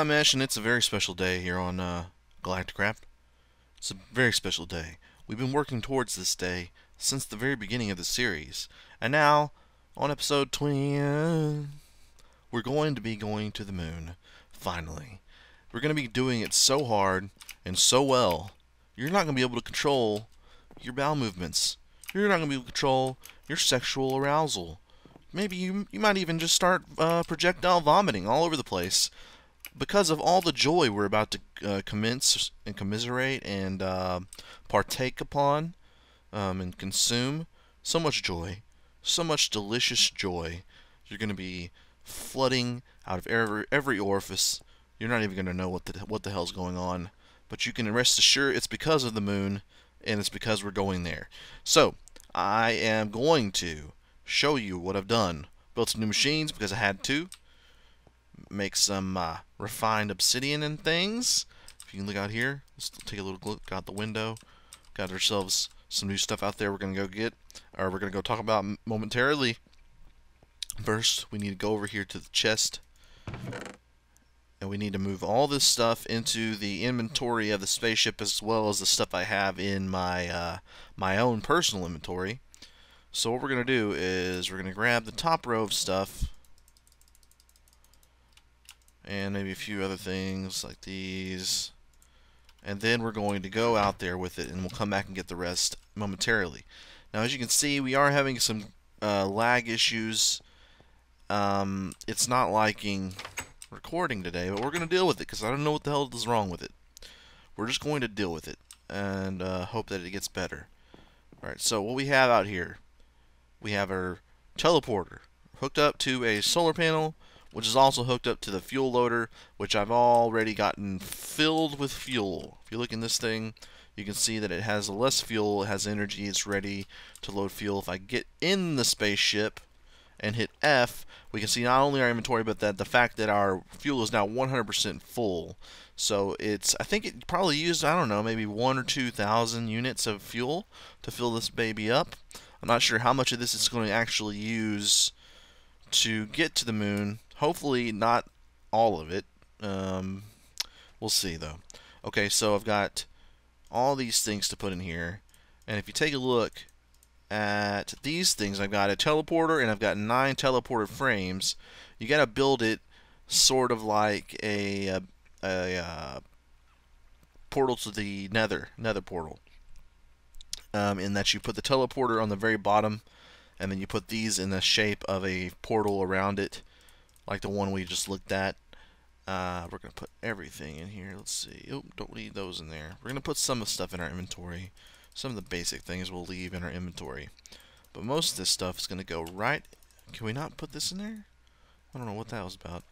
I'm Ash, and it's a very special day here on Galacticraft. It's a very special day. We've been working towards this day since the very beginning of the series. And now, on episode 20, we're going to be going to the moon. Finally. We're going to be doing it so hard and so well, you're not going to be able to control your bowel movements. You're not going to be able to control your sexual arousal. Maybe you might even just start projectile vomiting all over the place because of all the joy we're about to commence and commiserate and partake upon and consume. So much joy, so much delicious joy. You're going to be flooding out of every orifice. You're not even going to know what the hell's going on, but you can rest assured it's because of the moon, and it's because we're going there. So I am going to show you what I've done. Built some new machines because I had to. Make some refined obsidian and things. If you can look out here, let's take a little look out the window. Got ourselves some new stuff out there we're going to go get, or we're going to go talk about momentarily. First, we need to go over here to the chest, and we need to move all this stuff into the inventory of the spaceship, as well as the stuff I have in my my own personal inventory. So what we're going to do is we're going to grab the top row of stuff, and maybe a few other things like these, and then we're going to go out there with it, and we'll come back and get the rest momentarily. Now, as you can see, we are having some lag issues. It's not liking recording today, but we're going to deal with it because I don't know what the hell is wrong with it. We're just going to deal with it and hope that it gets better. Alright, so what we have out here, we have our teleporter hooked up to a solar panel, which is also hooked up to the fuel loader, which I've already gotten filled with fuel. If you look in this thing, you can see that it has less fuel, it has energy, it's ready to load fuel. If I get in the spaceship and hit F, we can see not only our inventory, but that the fact that our fuel is now 100% full. So it's, I think it probably used, I don't know, maybe 1,000 or 2,000 units of fuel to fill this baby up. I'm not sure how much of this it's going to actually use to get to the moon. Hopefully not all of it. We'll see though. Okay, so I've got all these things to put in here, and if you take a look at these things, I've got a teleporter and I've got 9 teleporter frames. You got to build it sort of like a portal to the nether portal. In that you put the teleporter on the very bottom, and then you put these in the shape of a portal around it, like the one we just looked at. We're going to put everything in here. Let's see. Oh, don't leave those in there. We're going to put some of the stuff in our inventory. Some of the basic things we'll leave in our inventory. But most of this stuff is going to go right... Can we not put this in there? I don't know what that was about.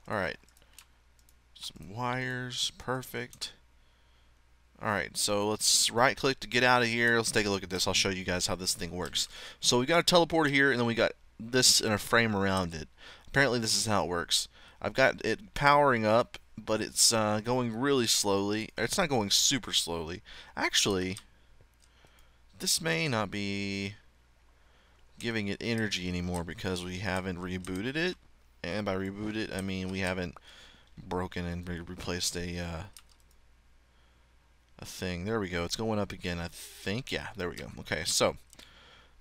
Alright. Some wires. Perfect. Alright, so let's right click to get out of here. Let's take a look at this. I'll show you guys how this thing works. So we got a teleporter here, and then we got this in a frame around it. Apparently this is how it works. I've got it powering up, but it's going really slowly. It's not going super slowly. Actually, this may not be giving it energy anymore because we haven't rebooted it. And by reboot it, I mean we haven't broken and replaced a thing. There we go. It's going up again, I think. Yeah, there we go. Okay, so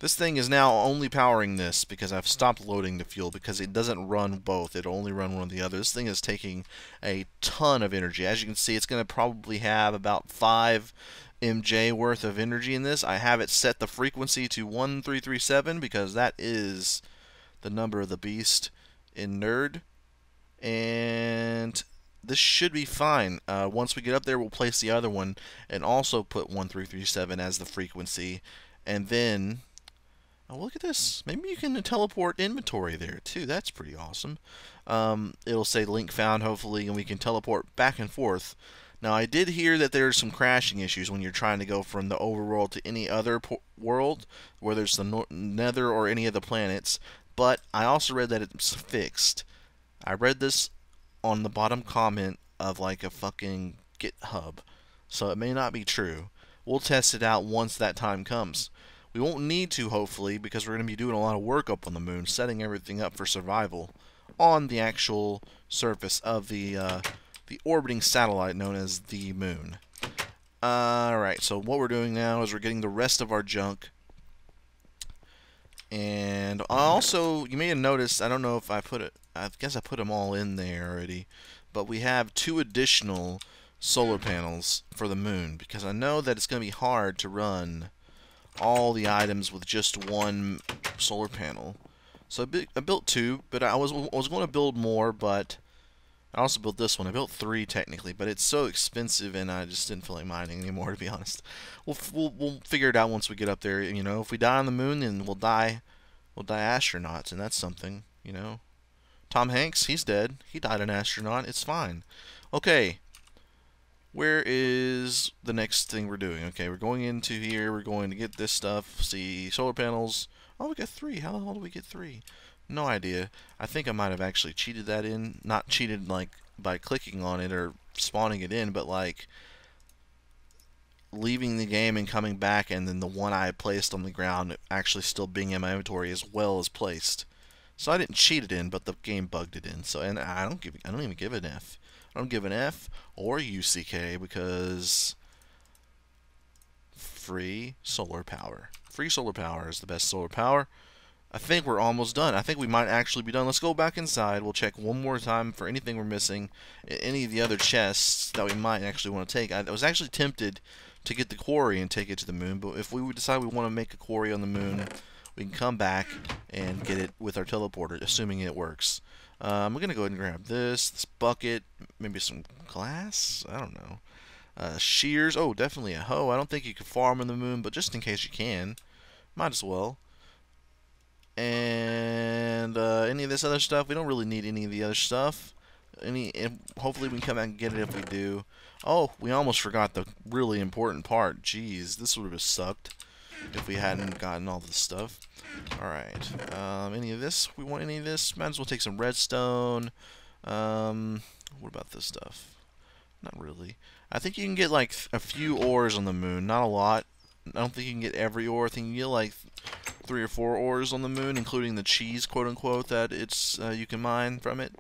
this thing is now only powering this because I've stopped loading the fuel because it doesn't run both. It'll only run one or the other. This thing is taking a ton of energy. As you can see, it's going to probably have about 5 MJ worth of energy in this. I have it set the frequency to 1337 because that is the number of the beast in Nerd. And this should be fine. Once we get up there, we'll place the other one and also put 1337 as the frequency. And then... Oh, look at this. Maybe you can teleport inventory there, too. That's pretty awesome. It'll say link found, hopefully, and we can teleport back and forth. Now, I did hear that there's some crashing issues when you're trying to go from the overworld to any other world, whether it's the nether or any of the planets, but I also read that it's fixed. I read this on the bottom comment of like a fucking GitHub, so it may not be true. We'll test it out once that time comes. We won't need to, hopefully, because we're going to be doing a lot of work up on the moon, setting everything up for survival on the actual surface of the the orbiting satellite known as the moon. Alright, so what we're doing now is we're getting the rest of our junk. And also, you may have noticed, I don't know if I put it, I guess I put them all in there already, but we have 2 additional solar panels for the moon, because I know that it's going to be hard to run all the items with just 1 solar panel. So I built 2, but I was going to build more, but I also built this one. I built 3 technically, but it's so expensive, and I just didn't feel like mining anymore, to be honest. We'll figure it out once we get up there. You know, if we die on the moon, then we'll die astronauts, and that's something. You know, Tom Hanks, he's dead. He died an astronaut. It's fine. Okay, where is the next thing we're doing? Okay, we're going into here. We're going to get this stuff. See, solar panels. Oh, we got 3. How the hell did we get 3? No idea. I think I might have actually cheated that in. Not cheated like by clicking on it or spawning it in, but like leaving the game and coming back, and then the one I had placed on the ground actually still being in my inventory as well as placed. So I didn't cheat it in, but the game bugged it in. So, and I don't even give it an F. I don't give an F or UCK because free solar power. Free solar power is the best solar power. I think we're almost done. I think we might actually be done. Let's go back inside. We'll check one more time for anything we're missing. Any of the other chests that we might actually want to take. I was actually tempted to get the quarry and take it to the moon, but if we decide we want to make a quarry on the moon, we can come back and get it with our teleporter, assuming it works. I'm going to go ahead and grab this bucket, maybe some glass? I don't know. Shears. Oh, definitely a hoe. I don't think you can farm on the moon, but just in case you can, might as well. And any of this other stuff, we don't really need any of the other stuff. Hopefully we can come back and get it if we do. Oh, we almost forgot the really important part. Jeez, this would have sucked if we hadn't gotten all this stuff. Alright, any of this? We want any of this? Might as well take some redstone. What about this stuff? Not really. I think you can get like a few ores on the moon, not a lot. I don't think you can get every ore. I think you can get like 3 or 4 ores on the moon, including the cheese, quote unquote, that it's you can mine from it.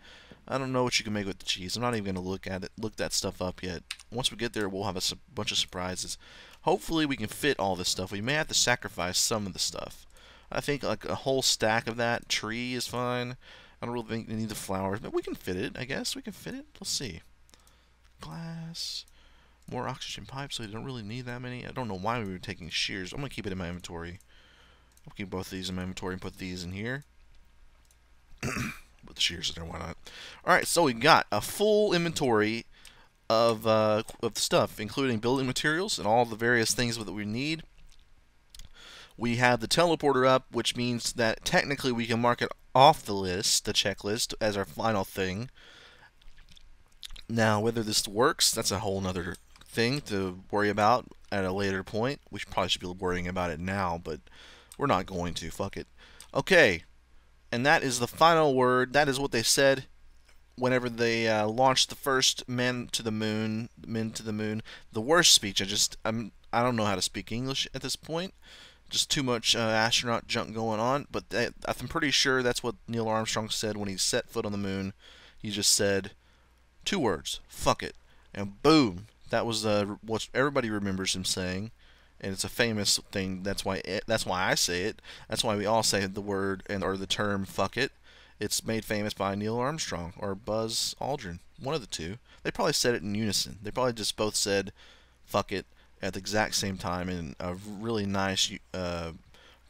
I don't know what you can make with the cheese. I'm not even going to look that stuff up yet. Once we get there, we'll have a bunch of surprises. Hopefully we can fit all this stuff. We may have to sacrifice some of the stuff. I think like a whole stack of that tree is fine. I don't really think we need the flowers, but we can fit it, I guess. We can fit it. Let's see. Glass. More oxygen pipes, so you don't really need that many. I don't know why we were taking shears. I'm going to keep it in my inventory. I'll keep both of these in my inventory and put these in here. Put the shears in there, why not? Alright, so we got a full inventory of stuff, including building materials and all the various things that we need. We have the teleporter up, which means that technically we can mark it off the list, the checklist, as our final thing. Now, whether this works, that's a whole nother thing to worry about at a later point. We probably should be worrying about it now, but we're not going to. Fuck it. Okay, and that is the final word. That is what they said whenever they launched the first men to the moon. The worst speech. I don't know how to speak English at this point. Just too much astronaut junk going on. But I'm pretty sure that's what Neil Armstrong said when he set foot on the moon. He just said 2 words. Fuck it. And boom. That was what everybody remembers him saying. And it's a famous thing. That's why I say it. That's why we all say the word or the term "fuck it." It's made famous by Neil Armstrong or Buzz Aldrin, one of the two. They probably said it in unison. They probably just both said "fuck it" at the exact same time in a really nice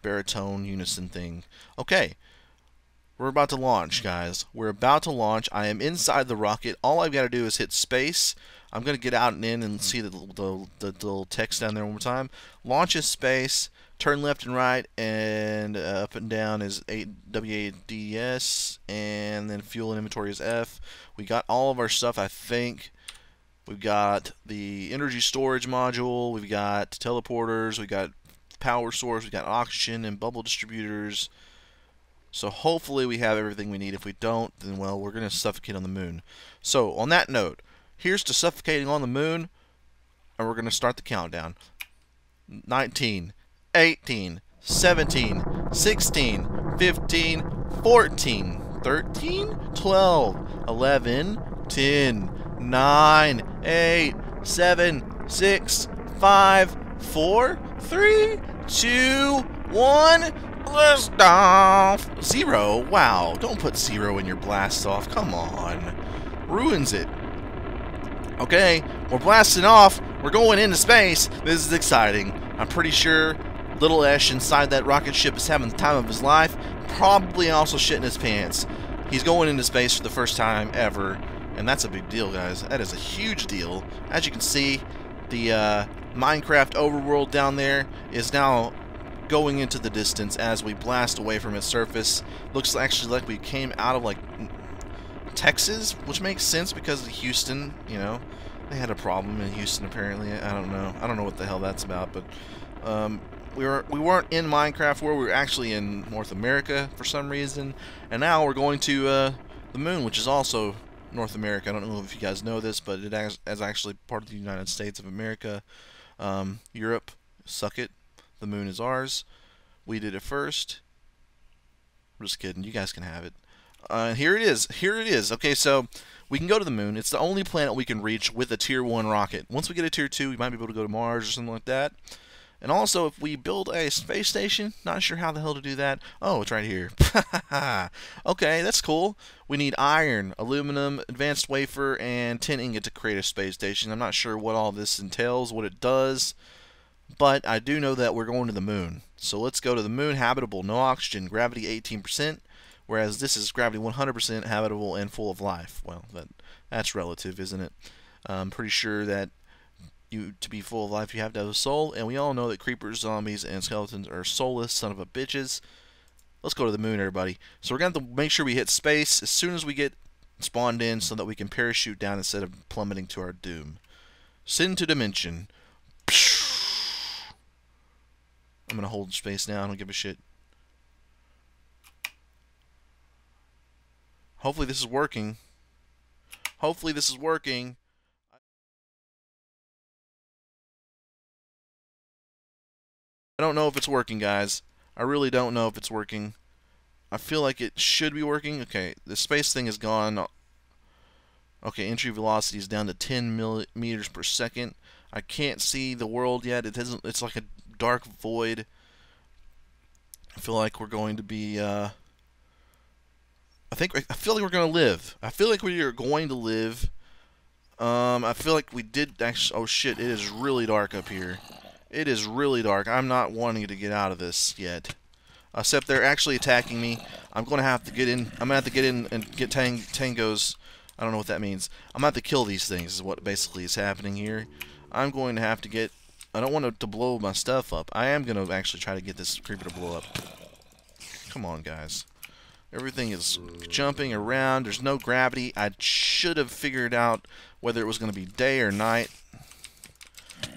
baritone unison thing. Okay, we're about to launch, guys. We're about to launch. I am inside the rocket. All I've got to do is hit space. I'm going to get out and in and see the little text down there one more time. Launch is space, turn left and right, and up and down is WADS, and then fuel and inventory is F. We got all of our stuff, I think. We've got the energy storage module, we've got teleporters, we've got power source, we've got oxygen and bubble distributors. So hopefully we have everything we need. If we don't, then well, we're going to suffocate on the moon. So on that note, here's to suffocating on the moon, and we're going to start the countdown. 19, 18, 17, 16, 15, 14, 13, 12, 11, 10, 9, 8, 7, 6, 5, 4, 3, 2, 1. Liftoff! 0. Wow, don't put 0 in your Blastoff. Come on. Ruins it. Okay, we're blasting off. We're going into space. This is exciting. I'm pretty sure Little Ash inside that rocket ship is having the time of his life. Probably also shitting his pants. He's going into space for the first time ever. And that's a big deal, guys. That is a huge deal. As you can see, the Minecraft overworld down there is now going into the distance as we blast away from its surface. Looks actually like we came out of, like, Texas, which makes sense because of Houston, you know. They had a problem in Houston, apparently. I don't know. I don't know what the hell that's about, but we weren't in Minecraft world. We were actually in North America for some reason, and now we're going to the moon, which is also North America. I don't know if you guys know this, but it is actually part of the United States of America. Europe, suck it. The moon is ours. We did it first. I'm just kidding. You guys can have it. Here it is. Here it is. Okay, so we can go to the moon. It's the only planet we can reach with a Tier 1 rocket. Once we get a Tier 2, we might be able to go to Mars or something like that. And also, if we build a space station, not sure how the hell to do that. Oh, it's right here. Okay, that's cool. We need iron, aluminum, advanced wafer, and tin ingot to create a space station. I'm not sure what all this entails, what it does, but I do know that we're going to the moon. So let's go to the moon. Habitable, no oxygen, gravity 18%, whereas this is gravity 100% habitable and full of life. Well, that's relative, isn't it? I'm pretty sure that to be full of life, you have to have a soul, and we all know that creepers, zombies, and skeletons are soulless son of a bitches. Let's go to the moon, everybody. So we're going to have to make sure we hit space as soon as we get spawned in so that we can parachute down instead of plummeting to our doom. Send to dimension. I'm going to hold space now. I don't give a shit. Hopefully this is working. Hopefully this is working. I don't know if it's working, guys. I really don't know if it's working. I feel like it should be working. Okay, the space thing is gone. Okay, entry velocity is down to 10 meters per second. I can't see the world yet. It isn't. It's like a dark void. I feel like we're going to be. I feel like we're going to live. I feel like we are going to live. I feel like we did actually. Oh shit! It is really dark up here. It is really dark. I'm not wanting to get out of this yet. Except they're actually attacking me. I'm going to have to get in. I'm going to have to get in and get tangos. I don't know what that means. I'm going to have to kill these things is what basically is happening here. I'm going to have to get... I don't want to blow my stuff up. I am going to actually try to get this creeper to blow up. Come on, guys. Everything is jumping around. There's no gravity. I should have figured out whether it was going to be day or night.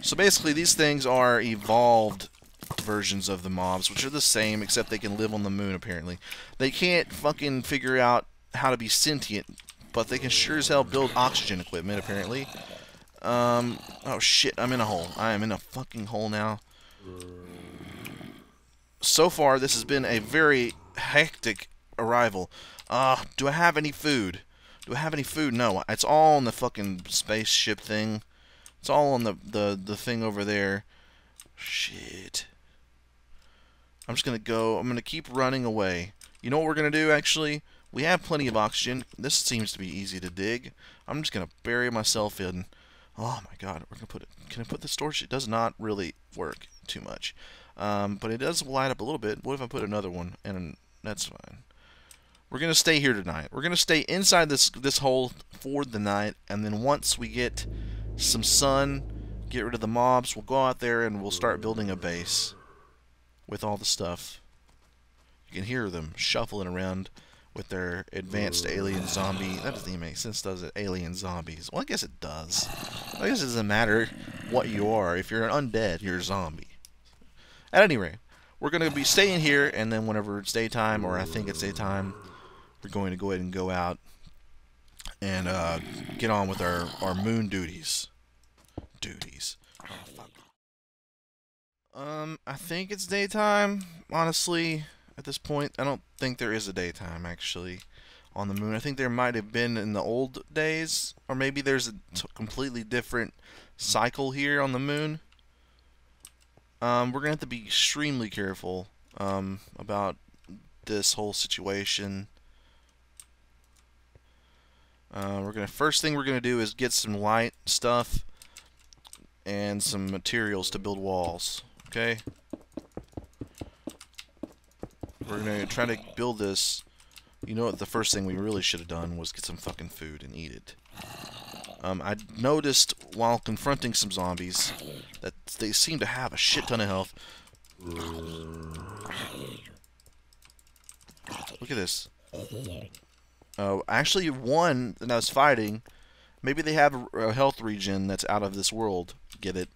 So basically, these things are evolved versions of the mobs, which are the same, except they can live on the moon, apparently. They can't fucking figure out how to be sentient, but they can sure as hell build oxygen equipment, apparently. Oh shit, I'm in a hole. I am in a fucking hole now. So far, this has been a very hectic arrival. Do I have any food? Do I have any food? No, it's all on the fucking spaceship thing. It's all on the thing over there. Shit. I'm just gonna go. I'm gonna keep running away. You know what we're gonna do, actually? We have plenty of oxygen. This seems to be easy to dig. I'm just gonna bury myself in. Oh my god, we're gonna put it. Can I put this torch? It does not really work too much. But it does light up a little bit. What if I put another one? And that's fine. We're gonna stay here tonight. We're gonna stay inside this hole for the night, and then once we get some sun, get rid of the mobs, we'll go out there and we'll start building a base with all the stuff. You can hear them shuffling around with their advanced alien zombie. That doesn't even make sense, does it? Alien zombies. Well, I guess it does. I guess it doesn't matter what you are. If you're an undead, you're a zombie. At any rate, we're going to be staying here, and then whenever it's daytime, or I think it's daytime, we're going to go ahead and go out and get on with our moon duties. I think it's daytime. Honestly, at this point, I don't think there is a daytime, actually. on the moon. I think there might have been in the old days, or maybe there's a completely different cycle here on the moon. We're gonna have to be extremely careful about this whole situation. First thing we're gonna do is get some light stuff and some materials to build walls. Okay. We're gonna try to build this. You know what? The first thing we really should have done was get some fucking food and eat it. I noticed while confronting some zombies that they seem to have a shit ton of health. Look at this. Actually, one that I was fighting, maybe they have a health regen that's out of this world. Get it?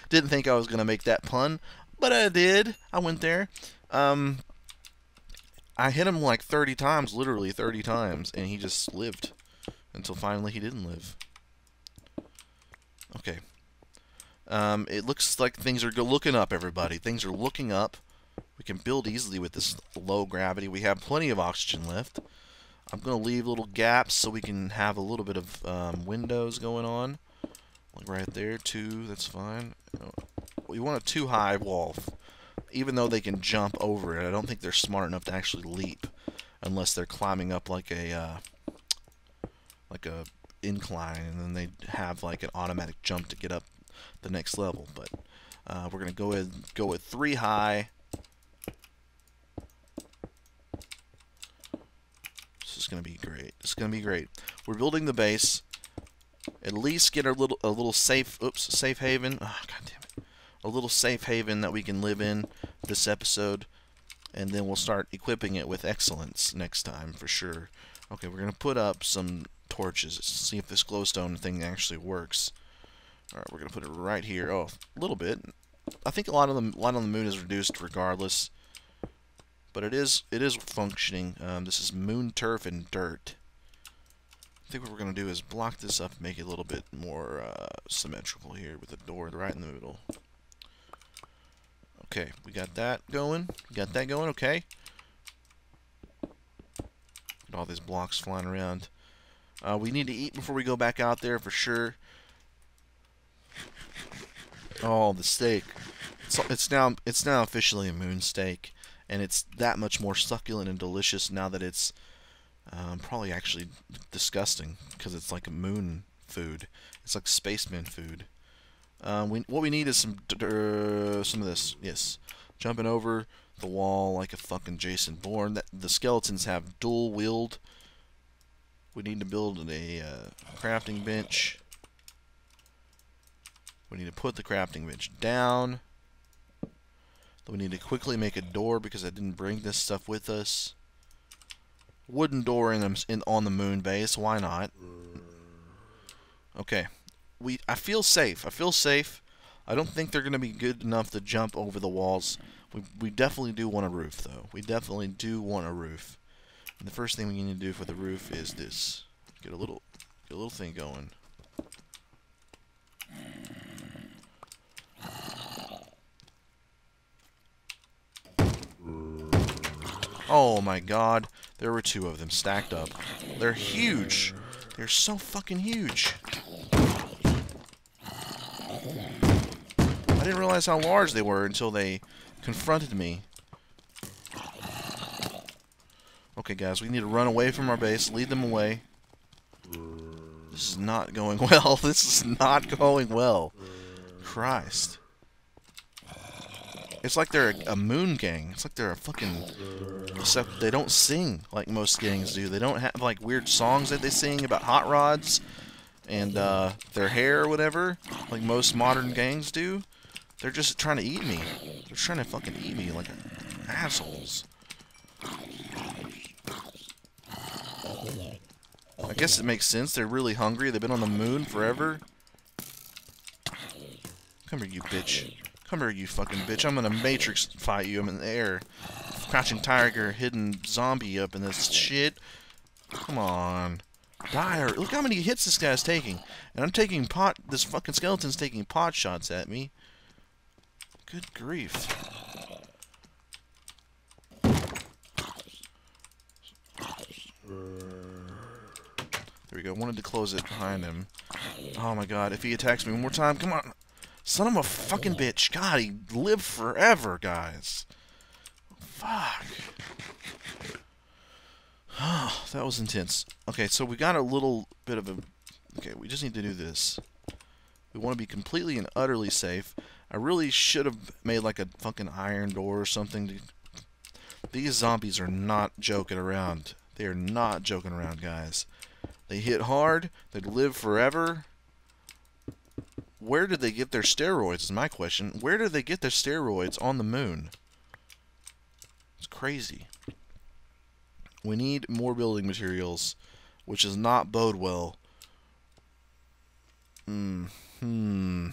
Didn't think I was gonna make that pun, but I did. I went there. I hit him like 30 times, literally 30 times, and he just lived. Until finally he didn't live. Okay. It looks like things are looking up, everybody. Things are looking up. We can build easily with this low gravity. We have plenty of oxygen left. I'm going to leave little gaps so we can have a little bit of windows going on. Like right there, 2, that's fine. We want a 2-high wall. Even though they can jump over it, I don't think they're smart enough to actually leap. Unless they're climbing up like a incline, and then they have like an automatic jump to get up the next level. But we're gonna go ahead and go with 3 high. This is gonna be great. This is gonna be great. We're building the base. At least get a little safe haven. Oh, God damn it! A little safe haven that we can live in this episode, and then we'll start equipping it with excellence next time for sure. Okay, we're gonna put up some torches. See if this glowstone thing actually works. Alright, we're gonna put it right here. Oh, a little bit. I think a lot of the light on the moon is reduced regardless, but it is functioning. This is moon turf and dirt. I think what we're gonna do is block this up, and make it a little bit more symmetrical here with a door right in the middle. Okay, we got that going. Okay. Get all these blocks flying around. We need to eat before we go back out there for sure. Oh, the steak. It's now officially a moon steak, and it's that much more succulent and delicious now that it's probably actually disgusting because it's like a moon food. It's like spaceman food. What we need is some of this. Yes, jumping over the wall like a fucking Jason Bourne. The skeletons have dual wield. We need to build a crafting bench. We need to put the crafting bench down. Then we need to quickly make a door because I didn't bring this stuff with us. Wooden door on the moon base. Why not? Okay. I feel safe. I don't think they're going to be good enough to jump over the walls. We definitely do want a roof, though. We definitely do want a roof. And the first thing we need to do for the roof is this. Get a little thing going. Oh my God, there were 2 of them stacked up. They're huge. They're so fucking huge. I didn't realize how large they were until they confronted me. Okay, guys, we need to run away from our base, lead them away. This is not going well. This is not going well. Christ. It's like they're a moon gang. It's like they're a fucking... Except they don't sing like most gangs do. They don't have like weird songs that they sing about hot rods and their hair or whatever, like most modern gangs do. They're just trying to eat me. They're trying to fucking eat me like assholes. I guess it makes sense. They're really hungry. They've been on the moon forever. Come here, you bitch. Come here, you fucking bitch. I'm gonna Matrix fight you. I'm in the air. Crouching tiger, hidden zombie up in this shit. Come on. Die. Look how many hits this guy's taking. And I'm taking this fucking skeleton's taking pot shots at me. Good grief. go. I wanted to close it behind him. Oh my god, if he attacks me one more time, come on. Son of a fucking bitch. God, he lived forever, guys. Fuck. Oh, that was intense. Okay, so we got a little bit of a... Okay, we just need to do this. We want to be completely and utterly safe. I really should have made like a fucking iron door or something. These zombies are not joking around. They are not joking around, guys. They hit hard. They live forever. Where did they get their steroids is my question. Where did they get their steroids on the moon? It's crazy. We need more building materials, which does not bode well. We'll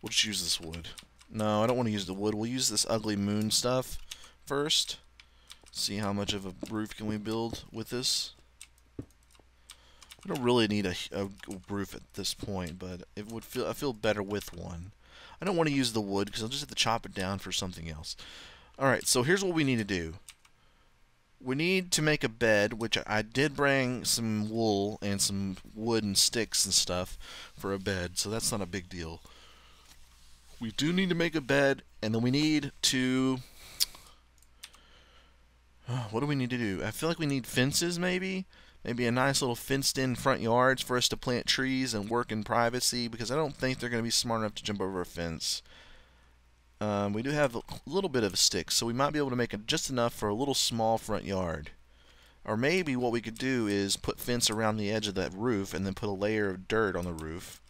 just use this wood. No, I don't want to use the wood. We'll use this ugly moon stuff first. See how much of a roof can we build with this. We don't really need a roof at this point, but I feel better with one. I don't want to use the wood because I'll just have to chop it down for something else. Alright, so here's what we need to do. We need to make a bed, which I did bring some wool and some wood and sticks and stuff for a bed, so that's not a big deal. We do need to make a bed, and then we need to... what do we need to do? I feel like we need fences, maybe? Maybe a nice little fenced-in front yards for us to plant trees and work in privacy, because I don't think they're going to be smart enough to jump over a fence. We do have a little bit of a stick, so we might be able to make it just enough for a little small front yard. Or maybe what we could do is put fence around the edge of that roof and then put a layer of dirt on the roof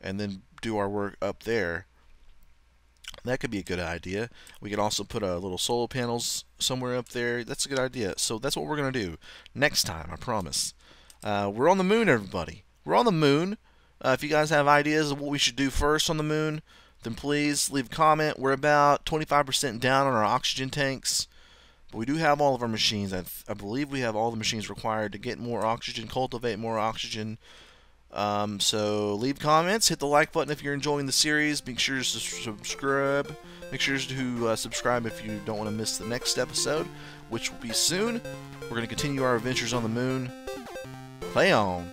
and then do our work up there. That could be a good idea. We could also put a little solar panels somewhere up there. That's a good idea. So that's what we're going to do next time, I promise. We're on the moon, everybody. We're on the moon. If you guys have ideas of what we should do first on the moon, then please leave a comment. We're about 25% down on our oxygen tanks, but we do have all of our machines. I believe we have all the machines required to get more oxygen, cultivate more oxygen. So leave comments, hit the like button if you're enjoying the series. Make sure to subscribe. Make sure to subscribe if you don't want to miss the next episode, which will be soon. We're going to continue our adventures on the moon. Play on.